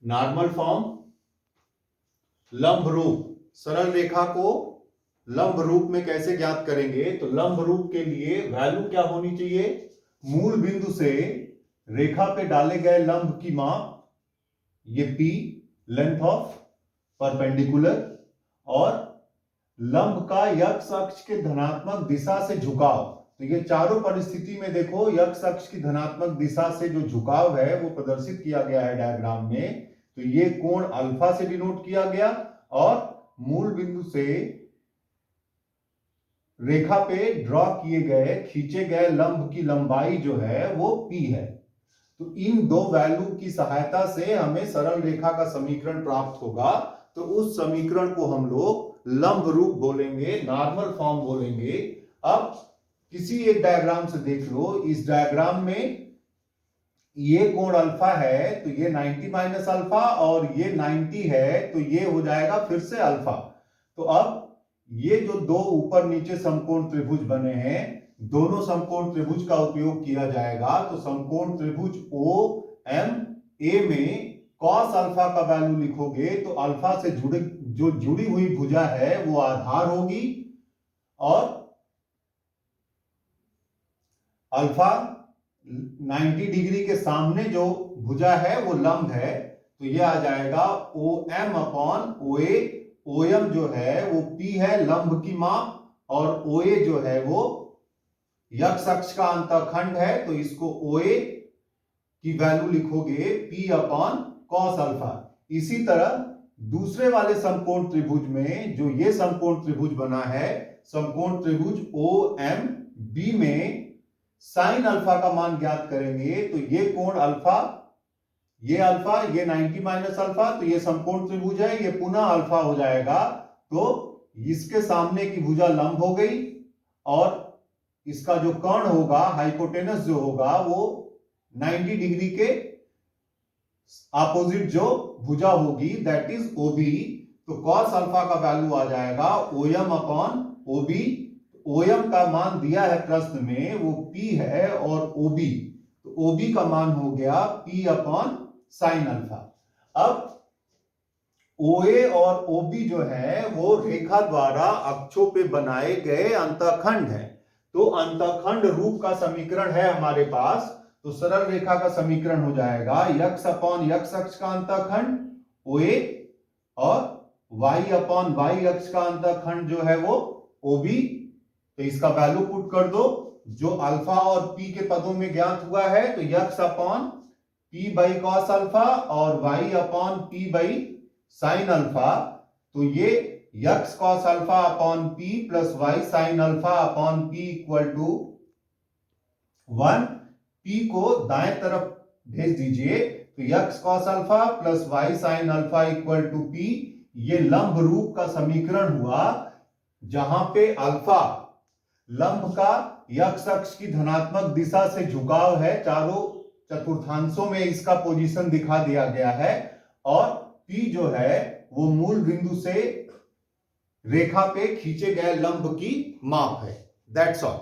Normal form, लंब रूप। सरल रेखा को लंब रूप में कैसे ज्ञात करेंगे? तो लंब रूप के लिए वैल्यू क्या होनी चाहिए? मूल बिंदु से रेखा पे डाले गए लंब की माप, ये P, लेंथ ऑफ परपेंडिकुलर, और लंब का यक्ष अक्ष के धनात्मक दिशा से झुकाव। तो ये चारों परिस्थिति में देखो, यक्ष अक्ष की धनात्मक दिशा से जो झुकाव है वो प्रदर्शित किया गया है डायग्राम में। तो ये कोण अल्फा से डिनोट किया गया, और मूल बिंदु से रेखा पे ड्रॉ किए गए खींचे गए लंब की लंबाई जो है वो P है। तो इन दो वैल्यू की सहायता से हमें सरल रेखा का समीकरण प्राप्त होगा। तो उस समीकरण को हम लोग लंब रूप बोलेंगे, नॉर्मल फॉर्म बोलेंगे। अब किसी एक डायग्राम से देख लो, इस डायग्राम में ये कोण अल्फा है तो ये 90 माइनस अल्फा, और ये 90 है तो ये हो जाएगा फिर से अल्फा। तो अब ये जो दो ऊपर नीचे समकोण त्रिभुज बने हैं, दोनों समकोण त्रिभुज का उपयोग किया जाएगा। तो समकोण त्रिभुज ओ एम ए में कॉस अल्फा का वैल्यू लिखोगे तो अल्फा से जुड़ी हुई भुजा है वो आधार होगी, और अल्फा 90 डिग्री के सामने जो भुजा है वो लंब है। तो ये आ जाएगा ओ एम अपॉन ओ ए। ओ एम जो है वो P है लंब की माप, और ओ ए जो है वो यक्ष अक्ष का अंतःखंड है। तो इसको ओ ए की वैल्यू लिखोगे P अपॉन कॉस अल्फा। इसी तरह दूसरे वाले समकोण त्रिभुज में, जो ये समकोण त्रिभुज बना है, समकोण त्रिभुज ओ एम बी में साइन अल्फा का मान ज्ञात करेंगे। तो ये कोण अल्फा, ये 90 माइनस अल्फा, तो ये समकोण त्रिभुज है, ये पुनः अल्फा हो जाएगा। तो इसके सामने की भुजा लंब हो गई, और इसका जो कर्ण होगा, हाइपोटेनस जो होगा, वो 90 डिग्री के अपोजिट जो भुजा होगी दैट इज ओबी। तो कॉस अल्फा का वैल्यू आ जाएगा ओएम अपॉन ओबी। ओएम का मान दिया है प्रश्न में, वो P है, और ओबी, तो ओबी का मान हो गया P अपॉन साइन अल्फा। अब OA और OB जो है वो रेखा द्वारा अक्षों पे बनाए गए अंतःखंड है। तो अंतःखंड रूप का समीकरण है हमारे पास। तो सरल रेखा का समीकरण हो जाएगा यक्स अपॉन यक्स अक्ष का अंतःखंड OA, और y अपॉन y अक्ष का अंतःखंड जो है वो OB। तो इसका वैल्यू पुट कर दो, जो अल्फा और P के पदों में ज्ञात हुआ है। तो x upon P by cos alpha, और y upon P by sine alpha. तो ये x cos alpha upon P plus y sine alpha upon P equal to 1। P को दाएं तरफ भेज दीजिए, तो x cos alpha plus y sine alpha equal to P। ये लंब रूप का समीकरण हुआ, जहां पे अल्फा लंब का यक्ष अक्ष की धनात्मक दिशा से झुकाव है, चारों चतुर्थांशों में इसका पोजीशन दिखा दिया गया है, और P जो है वो मूल बिंदु से रेखा पे खींचे गए लंब की माप है। That's all.